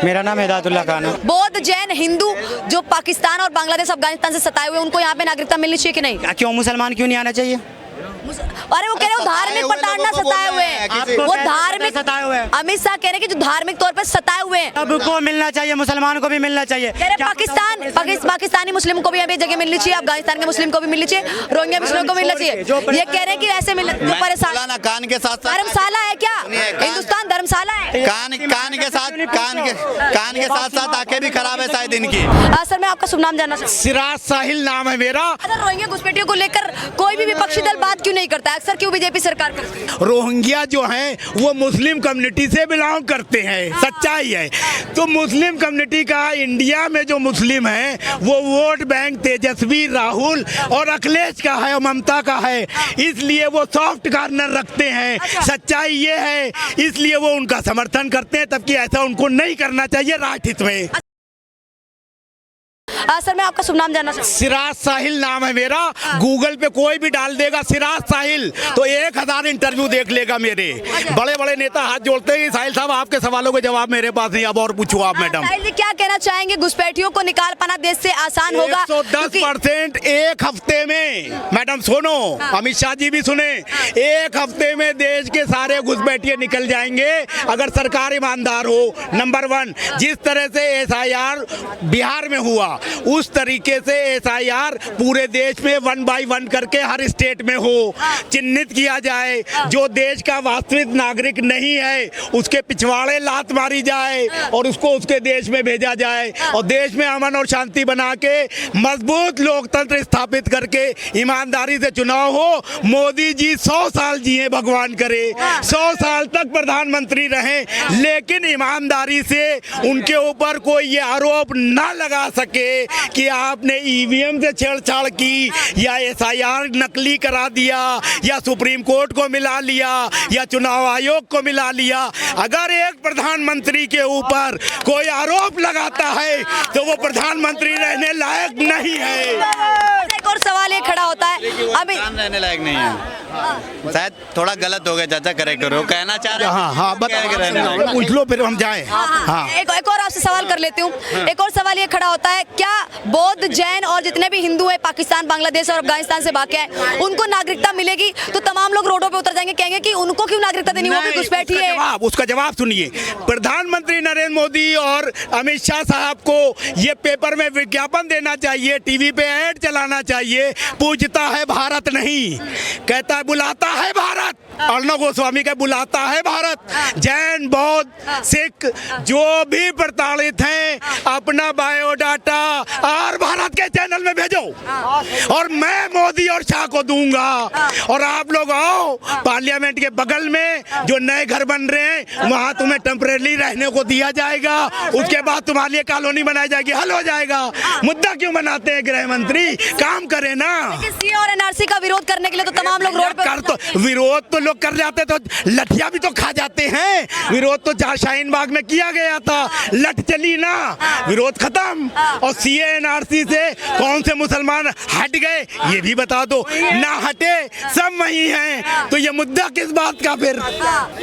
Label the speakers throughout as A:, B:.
A: मेरा नाम हिदायतुल्लाह खान है।
B: बौद्ध, जैन, हिंदू जो पाकिस्तान और बांग्लादेश, अफगानिस्तान से सताए हुए, उनको यहाँ पे नागरिकता मिलनी चाहिए कि नहीं?
A: क्यों मुसलमान क्यों नहीं आना चाहिए?
B: अरे वो कह रहे हो धार्मिक प्रताड़ना सताए हुए हैं, वो धार्मिक
A: सताए हुए हैं।
B: अमित शाह कह रहे हैं कि जो धार्मिक तौर पे सताए हुए हैं,
A: सबको मिलना चाहिए, मुसलमान को भी मिलना चाहिए।
B: कह रहे पाकिस्तानी मुस्लिम को भी अभी जगह मिलनी चाहिए, अफगानिस्तान के मुस्लिम को भी मिलनी चाहिए, रोहिंग्या मुस्लिम को मिलना चाहिए। ये कह रहे हैं कि ऐसे परेशान
C: कान के साथ
B: धर्मशाला है क्या? हिंदुस्तान धर्मशाला है?
C: कान के साथ आंखें भी खराब है शायद इनकी।
B: सर मैं आपका शुभ नाम जानना चाहूँ।
D: सिराज साहिल नाम है मेरा।
B: रोहिंग्या घुसपैठियों को लेकर कोई भी विपक्षी दल बात क्यों नहीं करता? अक्सर क्यों बीजेपी सरकार करती है?
D: रोहिंग्या जो हैं वो मुस्लिम कम्युनिटी से बिलोंग करते हैं, सच्चाई है। तो मुस्लिम कम्युनिटी का इंडिया में जो मुस्लिम है वो वोट बैंक तेजस्वी, राहुल और अखिलेश का है और ममता का है, इसलिए वो सॉफ्ट कॉर्नर रखते हैं। सच्चाई ये है, इसलिए वो उनका समर्थन करते हैं, तबकि ऐसा उनको नहीं करना चाहिए राजहित में।
B: सर मैं आपका शुभ नाम जानना चाहूँ।
D: सिराज साहिल नाम है मेरा। गूगल पे कोई भी डाल देगा सिराज साहिल तो 1000 इंटरव्यू देख लेगा मेरे। बड़े बड़े नेता हाथ जोड़ते हैं। साहिल साहब आपके सवालों के जवाब मेरे पास नहीं, अब और पूछो आप मैडम।
B: साहिल जी क्या कहना चाहेंगे? घुसपैठियों को निकाल पाना देश से आसान होगा?
D: 110% एक हफ्ते में, मैडम सुनो, अमित शाह जी भी सुने, एक हफ्ते में देश के सारे घुसपैठिए निकल जाएंगे अगर सरकार ईमानदार हो। नंबर 1, जिस तरह से SIR बिहार में हुआ उस तरीके से SIR पूरे देश में 1 by 1 करके हर स्टेट में हो, चिन्हित किया जाए। जो देश का वास्तविक नागरिक नहीं है उसके पिछवाड़े लात मारी जाए और उसको उसके देश में भेजा जाए और देश में अमन और शांति बना के मजबूत लोकतंत्र स्थापित करके ईमानदारी से चुनाव हो। मोदी जी 100 साल जिए, भगवान करे 100 साल तक प्रधानमंत्री रहें, लेकिन ईमानदारी से उनके ऊपर कोई ये आरोप ना लगा सके कि आपने EVM से छेड़छाड़ की या SIR नकली करा दिया या सुप्रीम कोर्ट को मिला लिया या चुनाव आयोग को मिला लिया। अगर एक प्रधानमंत्री के ऊपर कोई आरोप लगाता है तो वो प्रधानमंत्री रहने लायक नहीं है।
B: एक और सवाल ये खड़ा होता है, अभी
C: रहने लायक नहीं है। शायद थोड़ा गलत हो गया चाचा, करेक्ट करो, कहना चाह रहे।
D: हाँ पूछ लो फिर हम जाएं। हाँ
B: एक और आपसे सवाल कर लेती हूँ। एक और सवाल ये खड़ा होता है, क्या बौद्ध, जैन और जितने भी हिंदू है पाकिस्तान, बांग्लादेश और अफगानिस्तान से भागे हैं उनको नागरिकता मिलेगी तो तमाम लोग रोडों पे उतर जाएंगे, कहेंगे कि उनको क्यों नागरिकता देनी, वो भी घुसपैठी है?
D: उसका जवाब सुनिए। प्रधानमंत्री नरेंद्र मोदी और अमित शाह साहब को ये पेपर में विज्ञापन देना चाहिए, टीवी पे ऐड चलाना चाहिए। पूछता है भारत नहीं, कहता है बुलाता है भारत। अर्णव गोस्वामी का बुलाता है भारत। जैन, बौद्ध, सिख जो भी प्रताड़ित हैं अपना बायोडाटा और भारत के चैनल में भेजो और मैं मोदी और शाह को दूंगा। और आप लोग आओ, पार्लियामेंट के बगल में जो नए घर बन रहे हैं वहां तुम्हें टेम्परेरी रहने को दिया जाएगा, उसके बाद तुम्हारे लिए कॉलोनी बनाई जाएगी, हल हो जाएगा। मुद्दा क्यों बनाते हैं गृह मंत्री? काम करे ना।
B: CA और NRC का विरोध करने के लिए तो तमाम लोग रोड पे
D: तो विरोध तो लोग कर जाते तो लठिया भी तो खा जाते हैं। विरोध तो शाहीन बाग में किया गया था, लठ चली ना, विरोध खत्म। और CA NRC से कौन से मुसलमान हट गए ये भी बता दो। ना हटे, सब वही हैं, तो ये मुद्दा किस बात का फिर?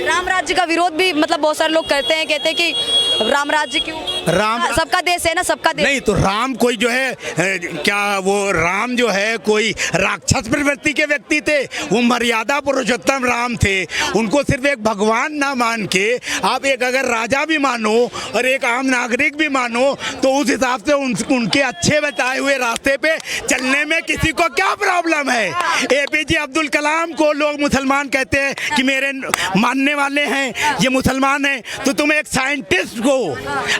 B: राम राज्य का विरोध भी मतलब बहुत सारे लोग करते हैं, कहते हैं कि राम राज्य क्यों?
D: राम
B: सबका देश है ना, सबका देश
D: नहीं। तो राम कोई जो है क्या वो राम जो है कोई राक्षस प्रवृत्ति के व्यक्ति थे? वो मर्यादा पुरुषोत्तम राम थे। उनको सिर्फ एक भगवान ना मान के आप एक अगर राजा भी मानो और एक आम नागरिक भी मानो तो उस हिसाब से उनके अच्छे बताए हुए रास्ते पे चलने में किसी को क्या प्रॉब्लम है? APJ अब्दुल कलाम को लोग मुसलमान कहते हैं कि मेरे मानने वाले हैं, ये मुसलमान हैं, तो तुम एक साइंटिस्ट को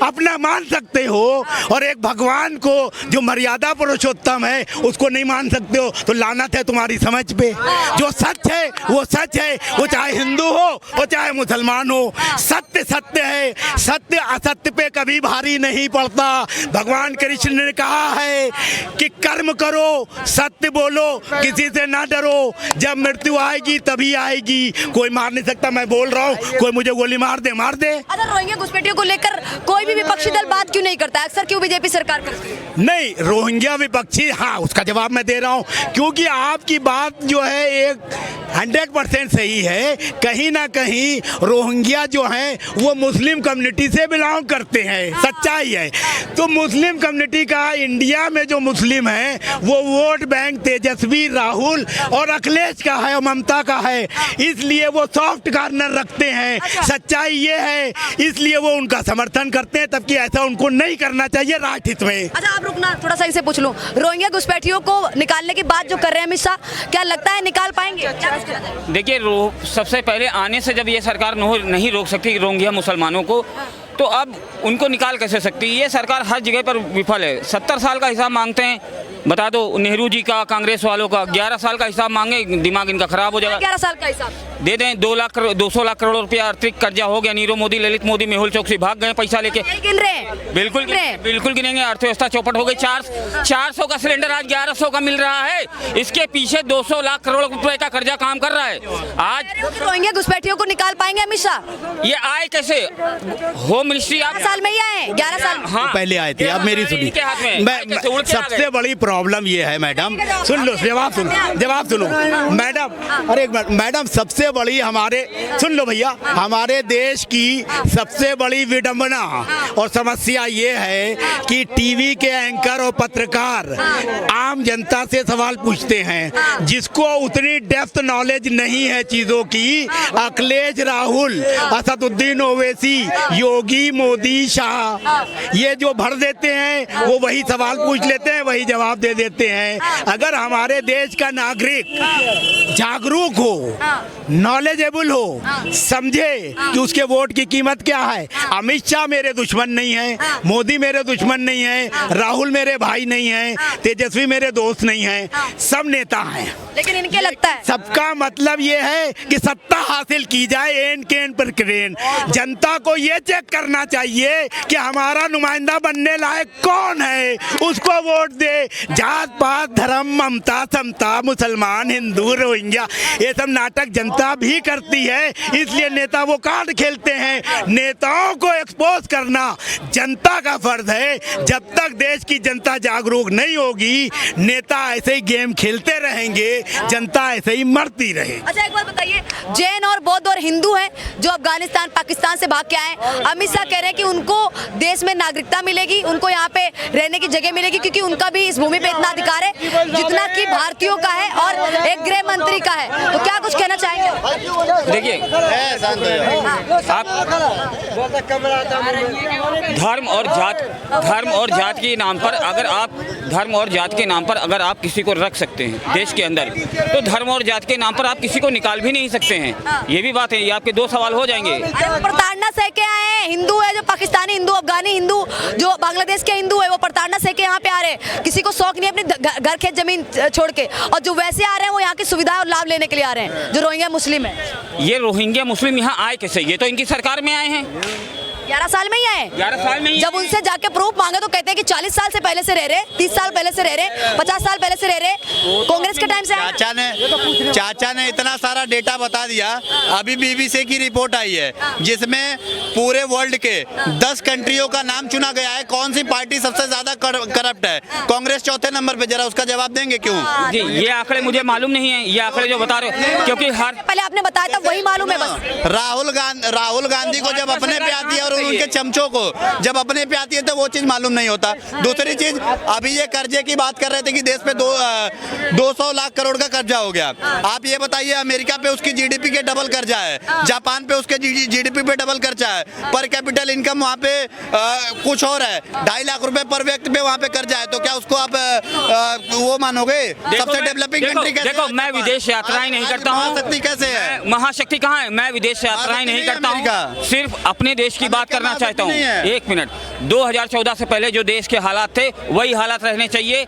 D: अपना मान सकते हो और एक भगवान को जो मर्यादा पुरुषोत्तम है उसको नहीं मान सकते हो, तो लानत है तुम्हारी समझ पे। जो सच है वो सच है, वो चाहे हिंदू हो वो चाहे मुसलमान हो। सत्य सत्य है, सत्य असत्य पे कभी भारी नहीं पड़ता। भगवान कृष्ण ने कहा है कि कर्म करो, सत्य बोलो, किसी से ना डरो, जब मृत्यु आएगी तभी आएगी, कोई मार नहीं सकता। मैं बोल रहा हूँ, कोई मुझे गोली मार दे मार दे।
B: अगर रोहिंग्या घुसपैठियों को लेकर कोई भी विपक्षी दल बात क्यों नहीं करता? अक्सर क्यों बीजेपी सरकार करती है?
D: नहीं, रोहिंग्या विपक्षी, हाँ उसका जवाब मैं दे रहा हूँ, क्योंकि आपकी बात जो है एक बात 100% सही है। कहीं ना कहीं रोहिंग्या जो हैं वो मुस्लिम कम्युनिटी से बिलोंग करते हैं, सच्चाई है। तो मुस्लिम कम्युनिटी का, इंडिया में जो मुस्लिम हैं वो वोट बैंक तेजस्वी, राहुल और अखिलेश का है और ममता का है, इसलिए वो सॉफ्ट कॉर्नर रखते हैं। सच्चाई ये है, इसलिए वो उनका समर्थन करते हैं, तबकि ऐसा उनको नहीं करना चाहिए राजनीति में।
B: अच्छा आप रुकना, थोड़ा सा इसे पूछ लूं, रोहिंग्या घुसपैठियों को निकालने की बात जो कर रहे हैं अमित शाह, क्या लगता है निकाल पाएंगे? क्या कुछ कहना चाहिए?
E: देखिए, सबसे पहले आने से जब ये सरकार नहीं रोक सकती रोहिंग्या मुसलमानों को, तो अब उनको निकाल कैसे सकती? ये सरकार हर जगह पर विफल है। 70 साल का हिसाब मांगते हैं, बता दो नेहरू जी का, कांग्रेस वालों का 11 साल का हिसाब मांगे, दिमाग इनका खराब हो जाएगा।
B: 11 साल का हिसाब
E: दे दें। 200 लाख करोड़ रुपया अतिरिक्त कर्जा हो गया। नीरव मोदी, ललित मोदी, मेहुल चौकसी भाग गए पैसा लेके।
B: गिन रहे हैं,
E: बिल्कुल गिनेंगे। अर्थव्यवस्था चौपट हो गई। 400 का सिलेंडर आज 1100 का मिल रहा है। इसके पीछे 200 लाख करोड़ रुपए का कर्जा काम कर रहा है। आज
B: रोहिंग्या घुसपैठियों को निकाल पाएंगे अमित शाह?
E: ये आए कैसे? होम मिनिस्ट्री
B: 11 साल में ही आए, 11 साल
E: हाँ
D: पहले आए थे। अब मेरी सुनिए, सबसे बड़ी प्रॉब्लम ये है मैडम, सुन लो, जवाब सुनो मैडम। अरे एक मिनट मैडम, सबसे बड़ी हमारे, सुन लो भैया, हमारे देश की सबसे बड़ी विडंबना और समस्या ये है कि टीवी के एंकर और पत्रकार आम जनता से सवाल पूछते हैं, जिसको उतनी डेप्थ नॉलेज नहीं है चीजों की। अखिलेश, राहुल, असदुद्दीन ओवैसी, योगी, मोदी, शाह, ये जो भर देते हैं वो वही सवाल पूछ लेते हैं, वही जवाब दे देते हैं। अगर हमारे देश का नागरिक जागरूक हो, नॉलेजेबल हो, समझे कि उसके वोट की कीमत क्या है। अमित शाह मेरे दुश्मन नहीं है, मोदी मेरे दुश्मन नहीं है, राहुल मेरे भाई नहीं है, तेजस्वी मेरे दोस्त नहीं है, सब नेता हैं।
B: लेकिन इनके लगता है
D: सबका मतलब ये है कि सत्ता हासिल की जाए एन केन पर क्रेन। जनता को ये चेक करना चाहिए कि हमारा नुमाइंदा बनने लायक कौन है, उसको वोट दे। जात पात, धर्म, ममता, समता, मुसलमान, हिंदू, रोहिंग्या, ये सब नाटक जनता भी करती है, इसलिए नेता वो कार्ड खेलते हैं। नेताओं को एक्सपोज करना जनता का फर्ज है। जब तक देश की जनता जागरूक नहीं होगी, नेता ऐसे ही गेम खेलते रहेंगे, जनता ऐसे ही मरती रहे।
B: अच्छा एक बात बताइए, जैन और बौद्ध और हिंदू हैं जो अफगानिस्तान, पाकिस्तान से भाग के आए, अमित शाह कह रहे हैं कि उनको देश में नागरिकता मिलेगी, उनको यहाँ पे रहने की जगह मिलेगी, क्योंकि उनका भी इस भूमि पे इतना अधिकार है जितना कि भारतीयों का है और एक गृह मंत्री का है। तो क्या कुछ कहना चाहेंगे?
E: देखिए, आप धर्म और जात के नाम पर अगर आप किसी को रख सकते हैं देश के अंदर, तो धर्म और जात के नाम पर आप किसी को निकाल भी नहीं सकते हैं। ये भी बात है। ये आपके 2 सवाल हो जाएंगे।
B: अरे वो प्रताड़ना सह के आए हैं, हिंदू है जो पाकिस्तानी हिंदू, अफगानी हिंदू, जो बांग्लादेश के हिंदू है, वो प्रताड़ना सह के यहाँ पे आ रहे हैं। किसी को शौक नहीं अपने घर खेत जमीन छोड़ के, और जो वैसे आ रहे हैं वो यहाँ की सुविधा और लाभ लेने के लिए आ रहे हैं, जो रोहिंग्या मुस्लिम है।
E: ये रोहिंग्या मुस्लिम यहाँ आए कैसे? ये तो इनकी सरकार में आए हैं।
B: 11 साल में ही आए।
E: 11 साल में ही
B: जब उनसे जाके प्रूफ मांगे तो कहते हैं कि 40 साल से पहले से रह रहे, 30 साल पहले से रह रहे, 50 साल पहले से रह रहे, कांग्रेस के टाइम से आए।
C: चाचा ने इतना सारा डेटा बता दिया। अभी बीबीसी की रिपोर्ट आई है जिसमें पूरे वर्ल्ड के 10 कंट्रियों का नाम चुना गया है। कौन सी पार्टी सबसे ज्यादा करप्ट है? कांग्रेस चौथे नंबर पे। जरा उसका जवाब देंगे क्यों?
E: जी, ये आंकड़े मुझे मालूम नहीं है, ये आंकड़े जो बता रहे हो, क्योंकि
B: पहले आपने बताया था वही मालूम है बस।
C: राहुल गांधी को जब अपने पे आती है और उनके चमचों को जब अपने पे आती है तो वो चीज मालूम नहीं होता। दूसरी चीज, अभी ये कर्जे की बात कर रहे थे कि देश पे 200 लाख करोड़ का कर्जा हो गया। आप ये बताइए, अमेरिका पे उसकी जीडीपी के डबल कर्जा है, जापान पे उसके जीडीपी पे डबल कर्जा है, पर कैपिटल इनकम वहाँ पे कुछ और है, 2.5 लाख रुपए पर व्यक्ति पे वहाँ पे कर्जा है। तो क्या उसको आप वो मानोगे सबसे डेवलपिंग कंट्री?
E: देखो, मैं विदेश यात्राएं नहीं करता हूँ।
C: महाशक्ति कैसे है?
E: महाशक्ति कहाँ है? मैं विदेश यात्राएं नहीं करता हूँ, सिर्फ अपने देश की बात करना चाहता हूँ। 1 मिनट, 2014 से पहले जो देश के हालात थे वही हालात रहने चाहिए,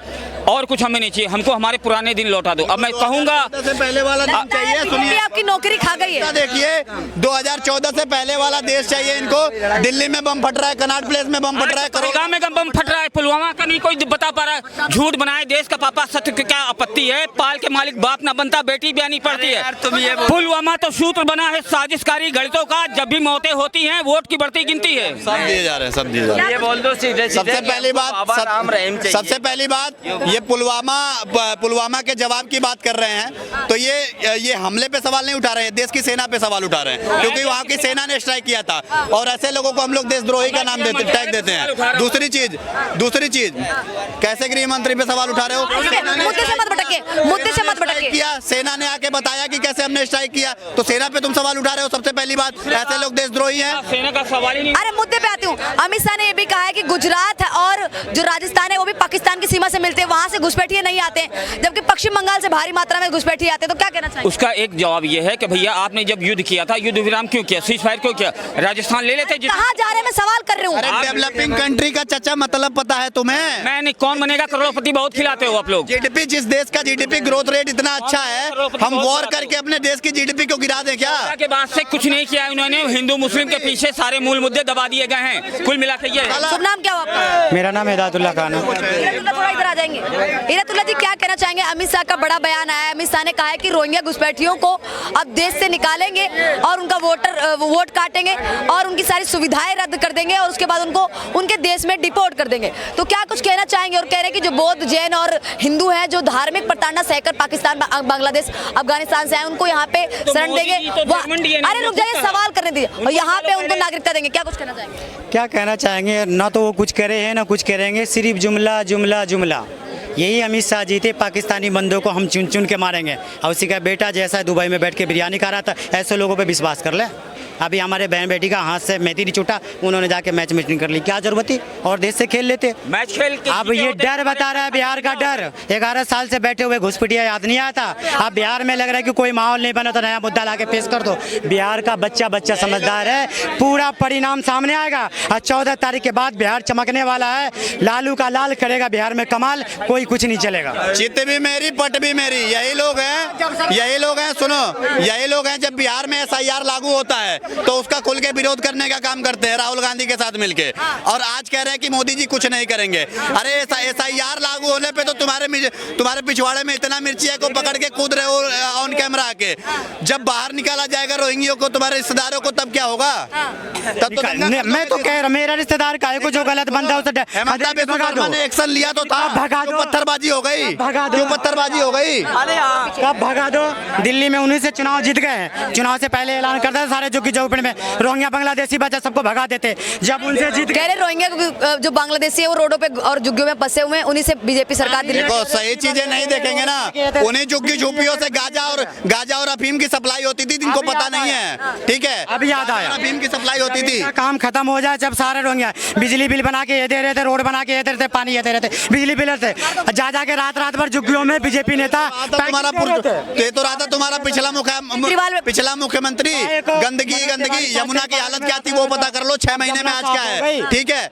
E: और कुछ हमें नहीं चाहिए। हमको हमारे पुराने दिन लौटा दो। अब मैं कहूँगा
C: से पहले वाला दिन चाहिए। सुनिए,
B: आपकी नौकरी खा गई है।
C: देखिए, 2014 से पहले वाला देश चाहिए इनको। दिल्ली में बम फट रहा है, कनॉट प्लेस में बम फट रहा है,
E: करोगा में बम फट रहा है, पुलवामा का नहीं कोई बता पा रहा है। झूठ बनाए देश का पापा, सत्य की क्या आपत्ति है? पाल के मालिक बाप ना बनता, बेटी ब्याह नहीं पड़ती है। पुलवामा तो सूत्र बना है साजिशकारी गणितों का। जब भी मौतें होती हैं, वोट की बढ़ती गिनती है।
C: सब दिए जा रहे हैं, सब दिए जा रहे
E: ये बोल दो सीधे
C: सबसे पहली बात सबसे पहली बात ये पुलवामा के जवाब की बात कर रहे हैं, तो ये हमले पे सवाल नहीं उठा रहे हैं, देश की सेना पे सवाल उठा रहे हैं, क्योंकि वहाँ की सेना ने स्ट्राइक किया था और ऐसे लोगों को हम लोग देशद्रोही का नाम टैग देते हैं। दूसरी चीज कैसे गृह मंत्री पे सवाल उठा रहे हो?
B: मुद्दे से मत भटके।
C: किया सेना ने आके बताया कि कैसे हमने स्ट्राइक किया, तो सेना पे तुम सवाल उठा रहे हो। सबसे पहली बात, ऐसे लोग देशद्रोही हैं।
E: सेना का सवाल ही नहीं।
B: अरे मुद्दे पे आती हूँ। अमित शाह ने ये भी कहा है कि गुजरात और जो राजस्थान है वो भी पाकिस्तान की सीमा से मिलते हैं, वहाँ से घुसपैठिए नहीं आते हैं, जबकि पश्चिम बंगाल से भारी मात्रा में घुसपैठिए आते हैं। तो क्या कहना चाहिए?
E: उसका एक जवाब ये है कि भैया आपने जब युद्ध किया था, युद्ध विराम क्यों किया, सीज फायर क्यों किया, राजस्थान ले लेते।
B: कहाँ जा रहे हैं, मैं सवाल कर रही हूँ।
C: अरे डेवलपिंग कंट्री का चचा मतलब पता है तुम्हें?
E: मैंने कौन बनेगा करोड़पति, बहुत खिलाते हो आप लोग।
C: जीडीपी, जिस देश का जीडीपी ग्रोथ रेट इतना अच्छा है, हम वॉर करके अपने देश की जीडीपी को गिरा दें क्या?
E: के बाद से कुछ नहीं किया उन्होंने, हिंदू मुस्लिम के पीछे सारे मूल मुद्दे दबा दिए गए हैं। कुल मिला के ये
B: शुभ नाम क्या हो आपका?
A: मेरा नाम हिदायतुल्लाह खान है।
B: हिदायतुल्लाह थोड़ा इधर आ जाएंगे। हिदायतुल्लाह जी क्या कहना चाहेंगे? अमित शाह का बड़ा बयान आया है। अमित शाह ने कहा है कि रोहिंग्या घुसपैठियों को अब देश से निकालेंगे और उनका वोट काटेंगे और उनकी सारी सुविधाएं रद्द कर देंगे और उसके बाद उनको उनके देश में डिपोर्ट कर देंगे। तो क्या कुछ कहना चाहेंगे? और कह रहे हैं कि जो बौद्ध, जैन और हिंदू हैं, जो धार्मिक प्रताड़ना सहकर पाकिस्तान, बांग्लादेश, अफगानिस्तान से आए, उनको यहाँ पे शरण देंगे। अरे रुक जाइए, सवाल करने दीजिए। और यहाँ पे उनको नागरिकता देंगे। क्या कुछ कहना चाहेंगे?
A: क्या कहना चाहेंगे? ना तो वो कुछ करे हैं ना कुछ करेंगे, सिर्फ जुमला जुमला जुमला। यही अमित शाह जी थे, पाकिस्तानी बंदों को हम चुन चुन के मारेंगे। और उसी का बेटा जैसा दुबई में बैठ के बिरयानी खा रहा था, ऐसे लोगों पे विश्वास कर ले। अभी हमारे बहन बेटी का हाथ से मेहंदी नहीं छूटा, उन्होंने जाके मैच नहीं कर ली, क्या जरूरत थी? और देश से खेल लेते।
E: मैच खेल के
A: अब ये डर बता रहा है, बिहार का डर। 11 साल से बैठे हुए घुसपैठिया याद नहीं आता। अब बिहार में लग रहा है कि कोई माहौल नहीं बना तो नया मुद्दा ला के पेश कर दो। बिहार का बच्चा समझदार है, पूरा परिणाम सामने आएगा। और 14 तारीख के बाद बिहार चमकने वाला है। लालू का लाल करेगा बिहार में कमाल, कोई कुछ नहीं चलेगा।
C: चित भी मेरी पट भी मेरी, यही लोग हैं। सुनो, यही लोग हैं। जब बिहार में SIR लागू होता है तो उसका खुल के विरोध करने का काम करते हैं राहुल गांधी के साथ मिलके, और आज कह रहे हैं कि मोदी जी कुछ नहीं करेंगे। अरे SIR लागू होने पे तो तुम्हारे पिछवाड़े में इतना मिर्चिया को पकड़ के कूद रहे हो ऑन कैमरा आके। जब बाहर निकाला जाएगा रोहिंग्यों को, तुम्हारे रिश्तेदारों को, तब क्या होगा? तब तो
A: मैं तो कह रहा, मेरा रिश्तेदार का है को जो गलत बंदा उसे
C: हेमंता बिस्वा शर्मा ने एक्शन लिया तो था,
A: भगा दो।
C: पत्थरबाजी हो गई, क्यों पत्थरबाजी हो गई?
A: कब भगा दो? दिल्ली में उन्हीं से चुनाव जीत गए। चुनाव से पहले ऐलान करता था सारे झुग्गी झोपड़ी में रोहिंग्या बांग्लादेशी बच्चा सबको भगा देते। जब उनसे जीत
B: कह रहे रोहिंग्या जो बांग्लादेशी है वो रोडों पे और झुग्गियों में फंसे हुए हैं, उन्हीं से बीजेपी सरकार दिल्ली।
C: देखो, सही चीजें नहीं देखेंगे ना। उन्हीं झुग्गी झोपड़ियों से गांजा और अफीम की सप्लाई होती थी, जिनको पता नहीं है। ठीक है,
A: अभी याद आया,
C: अफीम की सप्लाई होती थी।
A: काम खत्म हो जाए जब सारे रोहिंग्या बिजली बिल बना के ये दे रहे थे, रोड बना के ये दे रहे थे, पानी ये दे रहे थे, बिजली बिल थे। जा के रात भर झुग्गियों में बीजेपी नेता
C: तुम्हारा पिछला मुख्यमंत्री गंदगी यमुना की हालत क्या थी वो पता कर लो। 6 महीने में आज क्या है? ठीक है,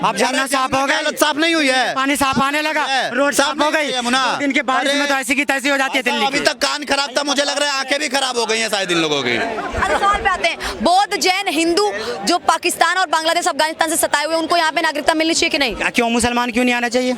A: अब झरना साफ हो गया,
C: हालत साफ नहीं हुई है,
A: पानी साफ आने लगा, रोड साफ हो गई।
C: यमुना
A: दिन के बारिश में तो ऐसी की तैसी हो जाती है दिल्ली।
C: अभी तक कान खराब था, मुझे लग रहा है आंखें भी खराब हो गई हैं शायद इन लोगों की।
B: अरे सवाल पे आते हैं, बौद्ध, जैन, हिंदू जो पाकिस्तान और बांग्लादेश, अफगानिस्तान से सताए हुए, उनको यहाँ पे नागरिकता मिलनी चाहिए कि नहीं?
A: क्यों मुसलमान क्यों नहीं आना चाहिए?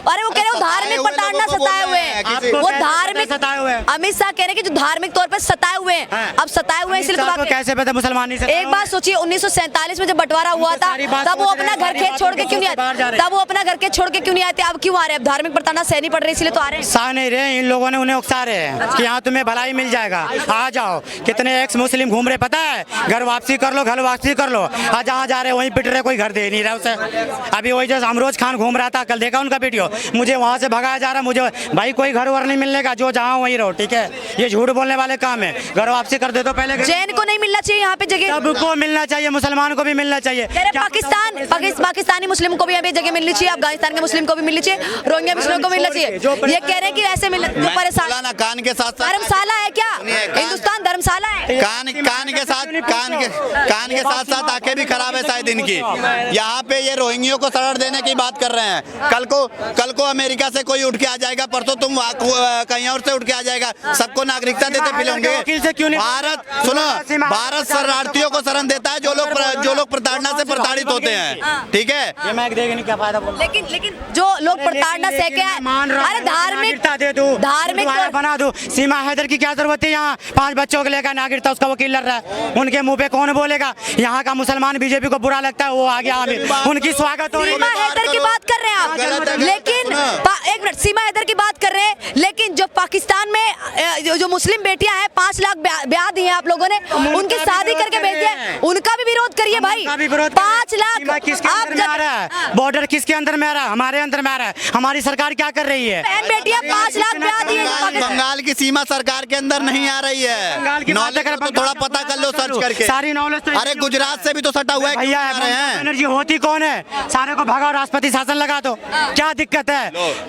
B: अरे वो कह रहे हो धार्मिक प्रताड़ना सताए हुए हैं, वो धार्मिक
A: सताए हुए हैं।
B: अमित शाह कह रहे हैं कि जो धार्मिक तौर पर सताए हुए हैं, अब सताए हुए हैं इसलिए तो
A: कैसे पता मुसलमान नहीं?
B: एक बात सोचिए, 1947 में जब बंटवारा हुआ था तब वो अपना घर खेत छोड़ के क्यों नहीं आए? तब वो अपना घर खेत छोड़ के क्यों नहीं आते? अब क्यों आ रहे हैं? धार्मिक प्रताड़ना सहनी पड़ रही है इसलिए तो आ रहे हैं।
A: सह नहीं रहे, इन लोगों ने उन्हें उकसा रहे हैं कि यहाँ तुम्हें भलाई मिल जाएगा, आ जाओ। कितने एक्स मुस्लिम घूम रहे पता है, घर वापसी कर लो, घर वापसी कर लो। आज जहाँ जा रहे वहीं पिट रहे, कोई घर दे नहीं रहा उसे। अभी वही जैसे अमरोज खान घूम रहा था, कल देखा उनका वीडियो, मुझे वहाँ से भगाया जा रहा, मुझे भाई कोई घर वर नहीं मिलने का, जो जहाँ वहीं रहो। ठीक है, ये झूठ बोलने वाले काम है। घर वापसी कर दे तो पहले
B: जैन को नहीं मिलना चाहिए यहाँ पे जगह,
A: सबको मिलना चाहिए, मुसलमान को भी मिलना चाहिए।
B: पाकिस्तानी मुस्लिम को भी अभी जगह मिलनी चाहिए, अफगानिस्तान के मुस्लिम को भी मिलनी चाहिए, रोहिंग्या मुस्लिम को मिलना चाहिए। ये कह रहे हैं कि ऐसे
C: परेशान कान के साथ
B: धर्मशाला है क्या? हिंदुस्तान धर्मशाला है।
C: कान के साथ आंखें भी खराब है शायद इनकी। यहाँ पे ये रोहिंग्यों को शरण देने की बात कर रहे हैं। कल को देखो कल को अमेरिका से कोई उठ के आ जाएगा, परसों तुम कहीं और से उठ के आ जाएगा, सबको नागरिकता देते फिरोगे।
A: वकील से क्यों नहीं?
C: भारत सुनो, भारत शरणार्थियों को शरण देता है जो लोग प्रताड़ना से प्रताड़ित होते हैं, ठीक है।
A: ये मैं देख नहीं क्या फायदा बोल।
B: लेकिन जो लोग प्रताड़ना सह के अरे धार्मिक
A: धार्मिक बना दो। सीमा हैदर की क्या जरूरत है यहाँ 5 बच्चों को लेकर नागरिकता उसका वकील लड़ रहा है, उनके मुंह पे कौन बोलेगा? यहाँ का मुसलमान बीजेपी को बुरा लगता है, वो आ गया आमिर, उनकी स्वागत हो रही है।
B: सीमा हैदर की बात कर रहे हैं आप, लेकिन एक मिनट, सीमा हैदर की बात कर रहे हैं, लेकिन जो पाकिस्तान में जो मुस्लिम बेटियां हैं 5 लाख ब्याह दिए आप लोगों ने, उनकी शादी करके भेज दिया, उनका भी विरोध करिए भाई। 5 लाख
A: किसके अंदर में आ रहा है? बॉर्डर किसके अंदर में आ रहा है? हमारे अंदर में आ रहा है। हमारी सरकार क्या कर रही है?
B: बहन बेटियां 5 लाख ब्याह दिए।
C: बंगाल की सीमा सरकार के अंदर नहीं आ रही है, नॉलेज तो थोड़ा पता कर लो सर्च करके,
A: सारी नॉलेज।
C: अरे गुजरात से भी तो सटा हुआ है
A: भैया, एनर्जी होती कौन है? सारे को भगाओ, राष्ट्रपति शासन लगा दो, क्या दिक्कत है?